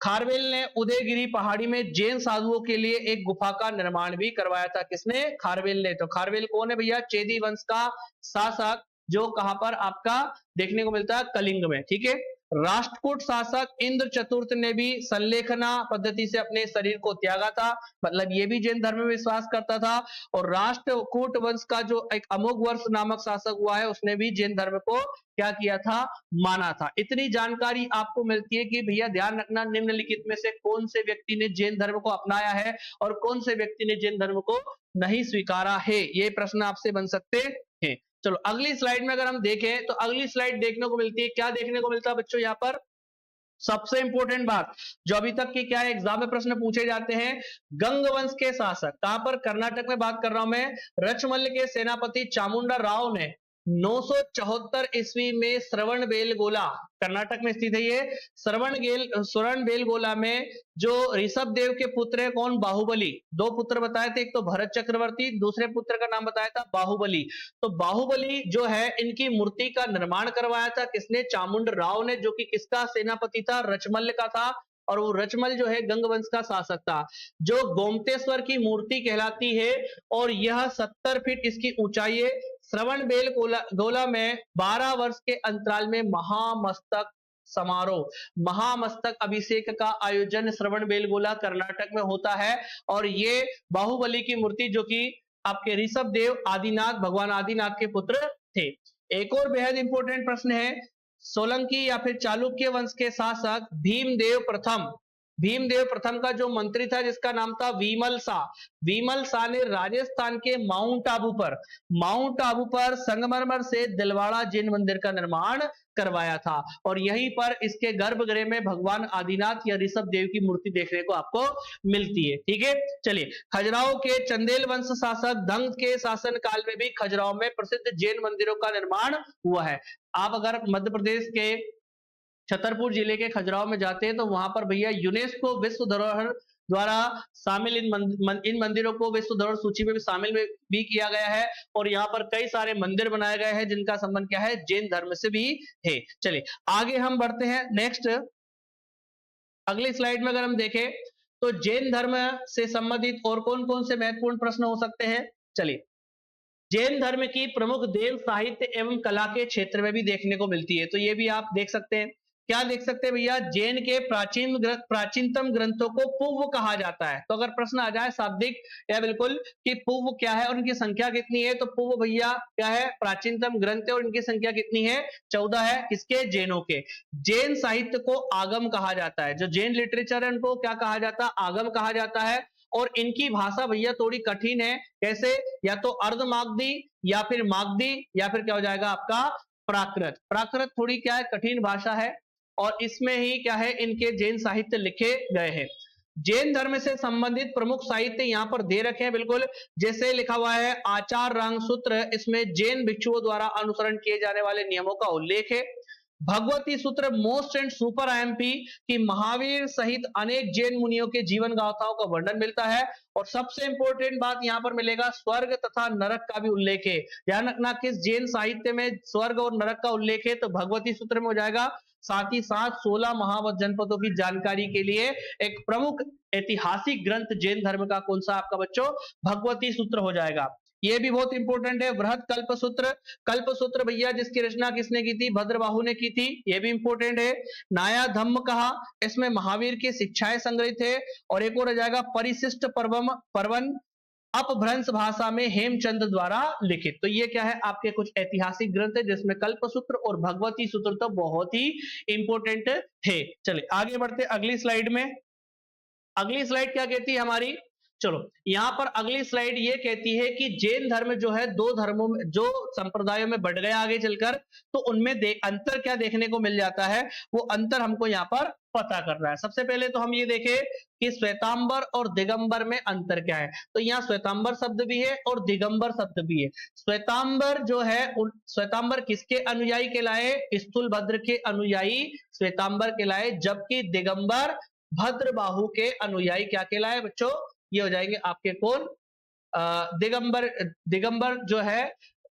खारवेल ने उदयगिरी पहाड़ी में जैन साधुओं के लिए एक गुफा का निर्माण भी करवाया था। किसने? खारवेल ने। तो खारवेल कौन है भैया? चेदी वंश का शासक, जो कहां पर आपका देखने को मिलता है? कलिंग में। ठीक है। राष्ट्रकूट शासक इंद्र चतुर्थ ने भी संलेखना पद्धति से अपने शरीर को त्यागा था, मतलब ये भी जैन धर्म में विश्वास करता था। और राष्ट्रकूट वंश का जो एक अमोघ वर्ष नामक शासक हुआ है, उसने भी जैन धर्म को क्या किया था? माना था। इतनी जानकारी आपको मिलती है कि भैया ध्यान रखना, निम्नलिखित में से कौन से व्यक्ति ने जैन धर्म को अपनाया है और कौन से व्यक्ति ने जैन धर्म को नहीं स्वीकारा है, ये प्रश्न आपसे बन सकते हैं। चलो अगली स्लाइड में अगर हम देखें तो अगली स्लाइड देखने को मिलती है, क्या देखने को मिलता है बच्चों? यहाँ पर सबसे इंपॉर्टेंट बात जो अभी तक की क्या है, एग्जाम में प्रश्न पूछे जाते हैं, गंग वंश के शासक, कहां पर? कर्नाटक में बात कर रहा हूं मैं। रचमल्ल के सेनापति चामुंडा राव ने 974 ईस्वी में श्रवण बेलगोला, कर्नाटक में स्थित है ये, श्रवण बेलगोला में जो ऋषभ देव के पुत्र है, कौन? बाहुबली। दो पुत्र बताए थे, एक तो भरत चक्रवर्ती, दूसरे पुत्र का नाम बताया था बाहुबली। तो बाहुबली जो है, इनकी मूर्ति का निर्माण करवाया था किसने? चामुंड राव ने, जो कि किसका सेनापति था? रचमल्ल का था। और वो रचमल जो है गंग वंश का शासक था। जो गोमतेश्वर की मूर्ति कहलाती है और यह 70 फीट इसकी ऊंचाई है। श्रवण बेल गोला में 12 वर्ष के अंतराल में महामस्तक समारोह, महामस्तक अभिषेक का आयोजन श्रवण बेलगोला कर्नाटक में होता है। और ये बाहुबली की मूर्ति, जो कि आपके ऋषभ देव आदिनाथ, भगवान आदिनाथ के पुत्र थे। एक और बेहद इंपॉर्टेंट प्रश्न है, सोलंकी या फिर चालुक्य वंश के शासक भीमदेव प्रथम का जो मंत्री था, जिसका नाम था विमल शाह ने राजस्थान के माउंट आबू पर संगमरमर से दिलवाड़ा जैन मंदिर का निर्माण करवाया था। और यहीं पर इसके गर्भगृह में भगवान आदिनाथ या ऋषभ देव की मूर्ति देखने को आपको मिलती है। ठीक है। चलिए, खजुराहो के चंदेल वंश शासक धंग के शासन काल में भी खजुराहो में प्रसिद्ध जैन मंदिरों का निर्माण हुआ है। आप अगर मध्य प्रदेश के छतरपुर जिले के खजुराहो में जाते हैं तो वहां पर भैया यूनेस्को विश्व धरोहर द्वारा शामिल इन मंदिरों को विश्व धरोहर सूची में भी शामिल भी किया गया है। और यहाँ पर कई सारे मंदिर बनाए गए हैं जिनका संबंध क्या है? जैन धर्म से भी है। चलिए आगे हम बढ़ते हैं। नेक्स्ट अगली स्लाइड में अगर हम देखें तो जैन धर्म से संबंधित और कौन कौन से महत्वपूर्ण प्रश्न हो सकते हैं। चलिए, जैन धर्म की प्रमुख देव साहित्य एवं कला के क्षेत्र में भी देखने को मिलती है, तो ये भी आप देख सकते हैं। क्या देख सकते हैं भैया? जैन के प्राचीनतम ग्रंथों को पूर्व कहा जाता है। तो अगर प्रश्न आ जाए शाब्दिक या बिल्कुल कि पूर्व क्या है और इनकी संख्या कितनी है, तो पूर्व भैया क्या है? प्राचीनतम ग्रंथ है और इनकी संख्या कितनी है? 14 है। किसके? जैनों के। जैन साहित्य को आगम कहा जाता है, जो जैन लिटरेचर है उनको क्या कहा जाता है? आगम कहा जाता है। और इनकी भाषा भैया थोड़ी कठिन है। कैसे? या तो अर्ध मागधी या फिर मागधी या फिर क्या हो जाएगा आपका प्राकृत थोड़ी क्या है? कठिन भाषा है। और इसमें ही क्या है? इनके जैन साहित्य लिखे गए हैं। जैन धर्म से संबंधित प्रमुख साहित्य यहाँ पर दे रखे हैं बिल्कुल, जैसे लिखा हुआ है आचार रंग सूत्र, इसमें जैन भिक्षुओं द्वारा अनुसरण किए जाने वाले नियमों का उल्लेख है। भगवती सूत्र मोस्ट एंड सुपर आईएमपी की महावीर सहित अनेक जैन मुनियों के जीवन गाथाओं का वर्णन मिलता है। और सबसे इंपॉर्टेंट बात यहां पर मिलेगा, स्वर्ग तथा नरक का भी उल्लेख है। ध्यान रखना, किस जैन साहित्य में स्वर्ग और नरक का उल्लेख है? तो भगवती सूत्र में हो जाएगा। साथ ही साथ 16 महावत जनपदों की जानकारी के लिए एक प्रमुख ऐतिहासिक ग्रंथ जैन धर्म का कौन सा आपका बच्चों? भगवती सूत्र हो जाएगा। ये भी बहुत इंपॉर्टेंट है। बृहद कल्पसूत्र भैया जिसकी रचना किसने की थी? भद्रबाहु ने की थी। ये भी इंपॉर्टेंट है। नाया धम्म कहा, इसमें महावीर की शिक्षाएं संग्रहित है। और एक और आ जाएगा परिशिष्ट पर्वन अपभ्रंश भाषा में हेमचंद द्वारा लिखित। तो ये क्या है? आपके कुछ ऐतिहासिक ग्रंथ है जिसमें कल्पसूत्र और भगवती सूत्र तो बहुत ही इंपॉर्टेंट है। चलिए आगे बढ़ते अगली स्लाइड में। अगली स्लाइड क्या कहती है हमारी? चलो यहां पर अगली स्लाइड ये कहती है कि जैन धर्म जो है दो धर्मों में, जो संप्रदायों में बढ़ गया आगे चलकर, तो उनमें अंतर क्या देखने को मिल जाता है, वो अंतर हमको यहाँ पर पता करना है। सबसे पहले तो हम ये देखें कि श्वेतांबर और दिगंबर में अंतर क्या है। तो यहाँ श्वेतांबर शब्द भी है और दिगंबर शब्द भी है। श्वेतांबर जो है, श्वेतांबर किसके अनुयायी कहलाए? स्थूलभद्र के अनुयायी श्वेतांबर कहलाए, जबकि दिगंबर भद्रबाहु के अनुयायी क्या कहलाए बच्चों? ये हो जाएंगे आपके कौन? दिगंबर। दिगंबर जो है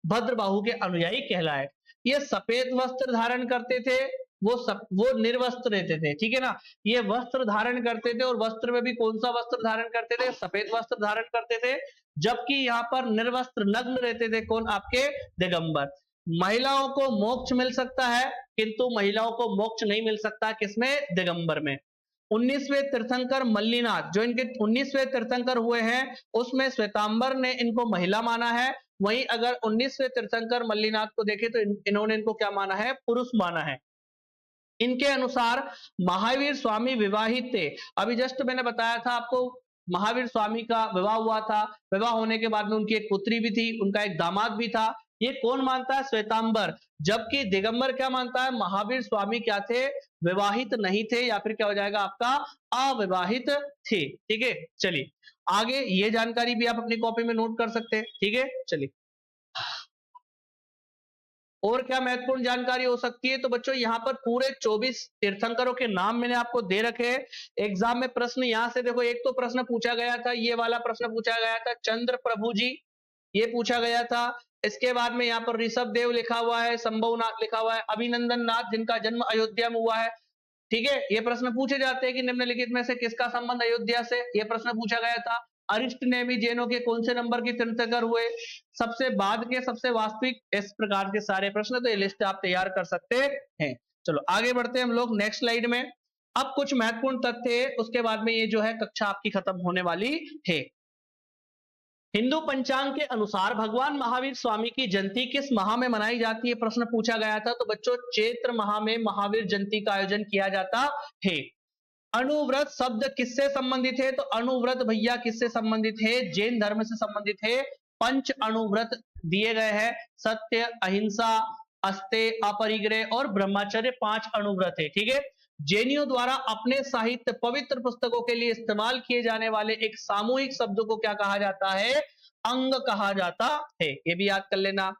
भद्रबाहु के अनुयायी कहलाए। ये सफेद वस्त्र धारण करते थे, वो निर्वस्त्र रहते थे, ठीक है ना। ये वस्त्र धारण करते थे और वस्त्र में भी कौन सा वस्त्र धारण करते थे? सफेद वस्त्र धारण करते थे। जबकि यहाँ पर निर्वस्त्र नग्न रहते थे कौन? आपके दिगंबर। महिलाओं को मोक्ष मिल सकता है, किंतु महिलाओं को मोक्ष नहीं मिल सकता किसमें? दिगंबर में। 19वें तीर्थंकर मल्लीनाथ, जो इनके 19वें तीर्थंकर हुए हैं, उसमें श्वेतांबर ने इनको महिला माना है। वहीं अगर 19वें तीर्थंकर मल्लीनाथ को देखें तो इन्होंने इनको क्या माना है? पुरुष माना है। इनके अनुसार महावीर स्वामी विवाहित थे। अभी जस्ट मैंने बताया था आपको, महावीर स्वामी का विवाह हुआ था। विवाह होने के बाद में उनकी एक पुत्री भी थी, उनका एक दामाद भी था। ये कौन मानता है? श्वेतांबर। जबकि दिगंबर क्या मानता है? महावीर स्वामी क्या थे? विवाहित नहीं थे, या फिर क्या हो जाएगा आपका? अविवाहित थे। ठीक है, चलिए आगे ये जानकारी भी आप अपनी कॉपी में नोट कर सकते हैं। ठीक है, चलिए और क्या महत्वपूर्ण जानकारी हो सकती है? तो बच्चों यहाँ पर पूरे 24 तीर्थंकरों के नाम मैंने आपको दे रखे हैं। एग्जाम में प्रश्न यहाँ से देखो, एक तो प्रश्न पूछा गया था, ये वाला प्रश्न पूछा गया था, चंद्र प्रभु जी, ये पूछा गया था। इसके बाद में यहाँ पर ऋषभ देव लिखा हुआ है, संभवनाथ लिखा हुआ है, अभिनंदन नाथ जिनका जन्म अयोध्या में हुआ है। ठीक है, ये प्रश्न पूछे जाते हैं कि निम्नलिखित में से किसका संबंध अयोध्या से? ये प्रश्न पूछा गया था। अरिष्ट नेमी जैनों के कौन से नंबर के तीर्थंकर हुए? सबसे बाद के, सबसे वास्तविक, इस प्रकार के सारे प्रश्न, तो ये लिस्ट आप तैयार कर सकते हैं। चलो आगे बढ़ते हैं हम लोग नेक्स्ट स्लाइड में। अब कुछ महत्वपूर्ण तथ्य है, उसके बाद में ये जो है कक्षा आपकी खत्म होने वाली है। हिंदू पंचांग के अनुसार भगवान महावीर स्वामी की जयंती किस माह में मनाई जाती है? प्रश्न पूछा गया था। तो बच्चों चैत्र माह में महावीर जयंती का आयोजन किया जाता है। अनुव्रत शब्द किससे संबंधित है? तो अनुव्रत भैया किससे संबंधित है? जैन धर्म से संबंधित है। पंच अनुव्रत दिए गए हैं, सत्य, अहिंसा, अस्तेय, अपरिग्रह और ब्रह्मचर्य, 5 अनुव्रत है। ठीक है, जैनियों द्वारा अपने साहित्य पवित्र पुस्तकों के लिए इस्तेमाल किए जाने वाले एक सामूहिक शब्द को क्या कहा जाता है? अंग कहा जाता है। ये भी याद कर लेना।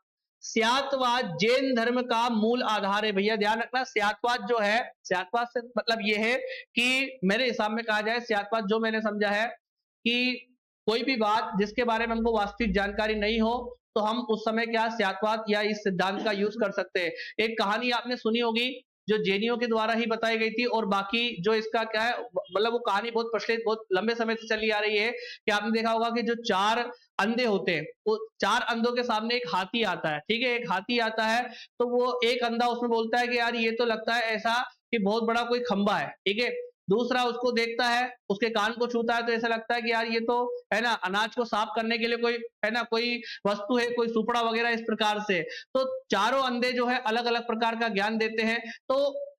स्यातवाद जैन धर्म का मूल आधार है। भैया ध्यान रखना, स्यातवाद जो है, स्यातवाद से मतलब ये है कि मेरे हिसाब में कहा जाए, स्यातवाद जो मैंने समझा है कि कोई भी बात जिसके बारे में हमको वास्तविक जानकारी नहीं हो, तो हम उस समय क्या स्यातवाद या इस सिद्धांत का यूज कर सकते हैं। एक कहानी आपने सुनी होगी जो जैनियों के द्वारा ही बताई गई थी, और बाकी जो इसका क्या है, मतलब वो कहानी बहुत प्रचलित, बहुत लंबे समय से चली आ रही है कि आपने देखा होगा कि जो 4 अंधे होते हैं, वो 4 अंधों के सामने एक हाथी आता है। ठीक है, एक हाथी आता है, तो वो एक अंधा उसमें बोलता है कि यार ये तो लगता है ऐसा कि बहुत बड़ा कोई खंबा है। ठीक है, दूसरा उसको देखता है, उसके कान को छूता है, तो ऐसा लगता है कि यार ये तो है ना अनाज को साफ करने के लिए कोई है ना कोई वस्तु है, कोई सुपड़ा वगैरह, इस प्रकार से। तो चारों अंधे जो है अलग अलग प्रकार का ज्ञान देते हैं। तो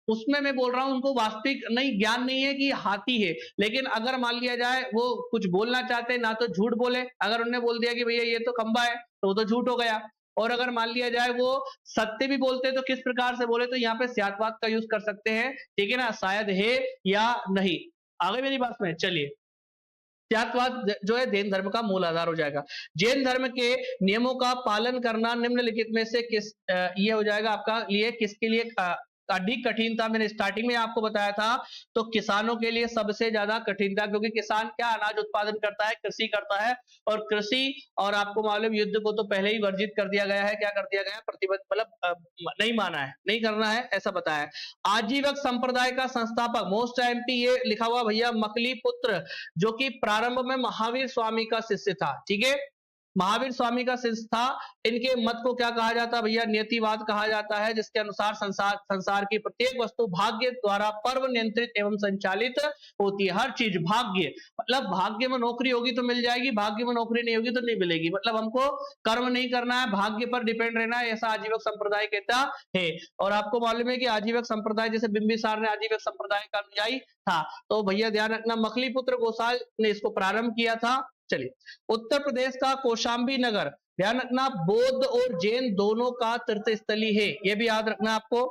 उसमें मैं बोल रहा हूं उनको वास्तविक नहीं ज्ञान नहीं है कि हाथी है, लेकिन अगर मान लिया जाए वो कुछ बोलना चाहते हैं ना, तो झूठ बोले। अगर उन्होंने बोल दिया कि भैया ये तो खंबा है, तो वो तो झूठ हो गया। और अगर मान लिया जाए वो सत्य भी बोलते, तो किस प्रकार से बोले? तो यहाँ पे स्यातवाद का यूज कर सकते हैं। ठीक है ना, शायद है या नहीं। आगे मेरी बात में चलिए, त्यागवाद जो है जैन धर्म का मूल आधार हो जाएगा। जैन धर्म के नियमों का पालन करना निम्नलिखित में से किस ये हो जाएगा आपका लिए किसके लिए अधिक कठिन था? मैंने स्टार्टिंग में आपको बताया था, तो किसानों के लिए सबसे ज्यादा कठिन था, क्योंकि किसान क्या अनाज उत्पादन करता है? कृषि करता है। और कृषि, और आपको मालूम युद्ध को तो पहले ही वर्जित कर दिया गया है। क्या कर दिया गया है? प्रतिबद्ध, मतलब नहीं माना है, नहीं करना है, ऐसा बताया है। आजीवक संप्रदाय का संस्थापक मोस्ट एमपी ये लिखा हुआ भैया मकली पुत्र, जो कि प्रारंभ में महावीर स्वामी का शिष्य था। ठीक है, महावीर स्वामी का शिष्य था। इनके मत को क्या कहा जाता है भैया? नियतिवाद कहा जाता है, जिसके अनुसार संसार की प्रत्येक वस्तु भाग्य द्वारा पर्व नियंत्रित एवं संचालित होती है। हर चीज भाग्य, मतलब भाग्य में नौकरी होगी तो मिल जाएगी, भाग्य में नौकरी नहीं होगी तो नहीं मिलेगी। मतलब हमको कर्म नहीं करना है, भाग्य पर डिपेंड रहना है, ऐसा आजीवक संप्रदाय कहता है। और आपको मालूम है कि आजीवक संप्रदाय, जैसे बिंबिसार ने आजीवक संप्रदाय का अनुयायी था, तो भैया ध्यान रखना मखली पुत्र गोसाल ने इसको प्रारंभ किया था। चलिए, उत्तर प्रदेश का कौशाम्बी नगर, ध्यान रखना बौद्ध और जैन दोनों का तीर्थ स्थली है, यह भी याद रखना आपको।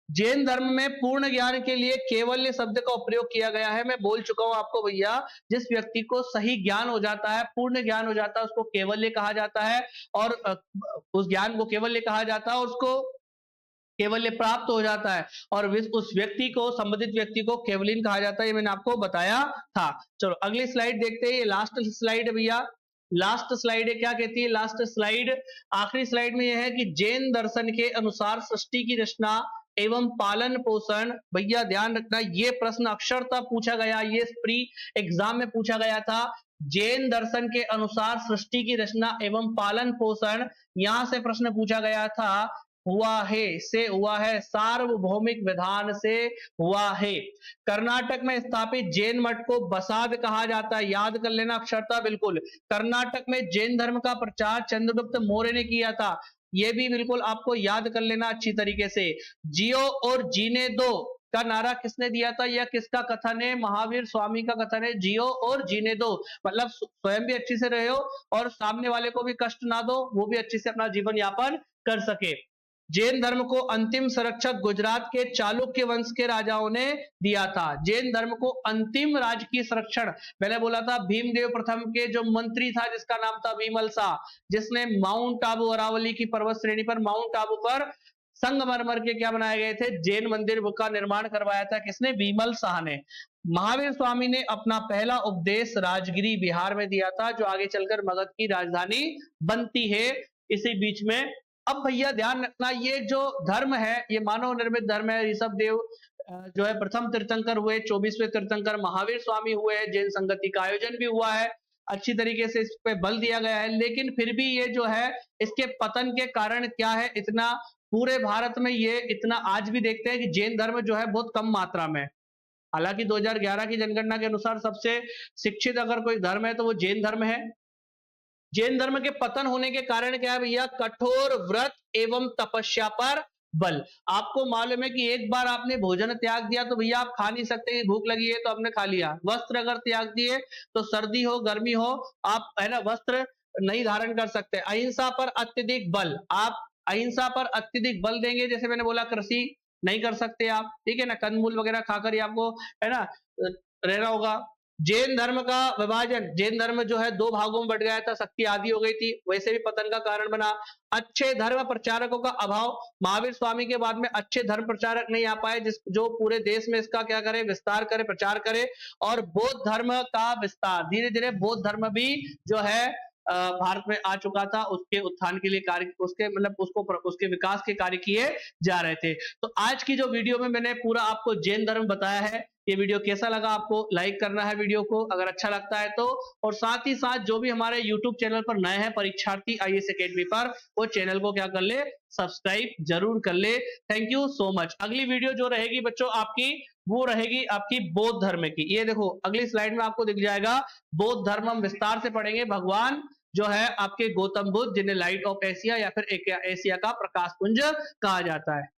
जैन धर्म में पूर्ण ज्ञान के लिए केवल्य शब्द का उपयोग किया गया है। मैं बोल चुका हूं आपको भैया, जिस व्यक्ति को सही ज्ञान हो जाता है, पूर्ण ज्ञान हो जाता है, उसको केवल्य कहा जाता है। और उस ज्ञान को केवल्य कहा जाता है, और उसको कैवल्य प्राप्त हो जाता है और उस व्यक्ति को, संबंधित व्यक्ति को केवलिन कहा जाता है। ये मैंने आपको बताया था। चलो अगली स्लाइड देखते हैं। ये लास्ट स्लाइड है भैया, लास्ट स्लाइड है। क्या कहती है लास्ट स्लाइड? आखिरी स्लाइड में यह है कि जैन दर्शन के अनुसार सृष्टि की रचना एवं पालन पोषण, भैया ध्यान रखना ये प्रश्न अक्षरतः पूछा गया, ये प्री एग्जाम में पूछा गया था। जैन दर्शन के अनुसार सृष्टि की रचना एवं पालन पोषण, यहां से प्रश्न पूछा गया था। हुआ है से हुआ है, सार्वभौमिक विधान से हुआ है। कर्नाटक में स्थापित जैन मठ को बसाद कहा जाता है, याद कर लेना अक्षरता बिल्कुल। कर्नाटक में जैन धर्म का प्रचार चंद्रगुप्त मौर्य ने किया था, ये भी बिल्कुल आपको याद कर लेना अच्छी तरीके से। जियो और जीने दो का नारा किसने दिया था? यह किसका कथन है? महावीर स्वामी का कथन है। जियो और जीने दो मतलब स्वयं भी अच्छे से रहो और सामने वाले को भी कष्ट ना दो, वो भी अच्छे से अपना जीवन यापन कर सके। जैन धर्म को अंतिम संरक्षक गुजरात के चालुक्य वंश के राजाओं ने दिया था। जैन धर्म को अंतिम राजकीय संरक्षण, मैंने बोला था भीमदेव प्रथम के जो मंत्री था जिसका नाम था विमल शाह, जिसने माउंट आबू अरावली की पर्वत श्रेणी पर माउंट आबू पर संगमरमर के क्या बनाए गए थे? जैन मंदिर का निर्माण करवाया था। किसने? विमल शाह ने। महावीर स्वामी ने अपना पहला उपदेश राजगिरी बिहार में दिया था, जो आगे चलकर मगध की राजधानी बनती है इसी बीच में। अब भैया ध्यान रखना, ये जो धर्म है ये मानव निर्मित धर्म है। ऋषभ देव जो है प्रथम तीर्थंकर हुए, 24वें तीर्थंकर महावीर स्वामी हुए हैं। जैन संगति का आयोजन भी हुआ है, अच्छी तरीके से इस पे बल दिया गया है। लेकिन फिर भी ये जो है इसके पतन के कारण क्या है, इतना पूरे भारत में ये इतना आज भी देखते हैं कि जैन धर्म जो है बहुत कम मात्रा में। हालांकि 2011 की जनगणना के अनुसार सबसे शिक्षित अगर कोई धर्म है तो वो जैन धर्म है। जैन धर्म के पतन होने के कारण क्या है भैया? कठोर व्रत एवं तपस्या पर बल। आपको मालूम है कि एक बार आपने भोजन त्याग दिया तो भैया आप खा नहीं सकते, भूख लगी है तो आपने खा लिया। वस्त्र अगर त्याग दिए तो सर्दी हो गर्मी हो आप है ना वस्त्र नहीं धारण कर सकते। अहिंसा पर अत्यधिक बल, आप अहिंसा पर अत्यधिक बल देंगे, जैसे मैंने बोला कृषि नहीं कर सकते आप, ठीक है ना, कंदमूल वगैरह खाकर ही आपको है ना रहना होगा। जैन धर्म का विभाजन, जैन धर्म जो है दो भागों में बढ़ गया था, शक्ति आदि हो गई थी, वैसे भी पतन का कारण बना। अच्छे धर्म प्रचारकों का अभाव, महावीर स्वामी के बाद में अच्छे धर्म प्रचारक नहीं आ पाए जिस जो पूरे देश में इसका क्या करे, विस्तार करे, प्रचार करे। और बौद्ध धर्म का विस्तार, धीरे धीरे बौद्ध धर्म भी जो है भारत में आ चुका था, उसके उत्थान के लिए कार्य, उसके मतलब उसके विकास के कार्य किए जा रहे थे। तो आज की जो वीडियो में मैंने पूरा आपको जैन धर्म बताया है, ये वीडियो कैसा लगा आपको लाइक करना है वीडियो को अगर अच्छा लगता है तो, और साथ ही साथ जो भी हमारे यूट्यूब चैनल पर नए हैं परीक्षार्थी आईएएस एकेडमी पर, वो चैनल को क्या कर ले, सब्सक्राइब जरूर कर ले। Thank you so much. अगली वीडियो जो रहेगी बच्चों आपकी, वो रहेगी आपकी बौद्ध धर्म की। ये देखो अगली स्लाइड में आपको दिख जाएगा बौद्ध धर्म, हम विस्तार से पढ़ेंगे। भगवान जो है आपके गौतम बुद्ध, जिन्हें लाइट ऑफ एशिया या फिर एशिया का प्रकाश पुंज कहा जाता है।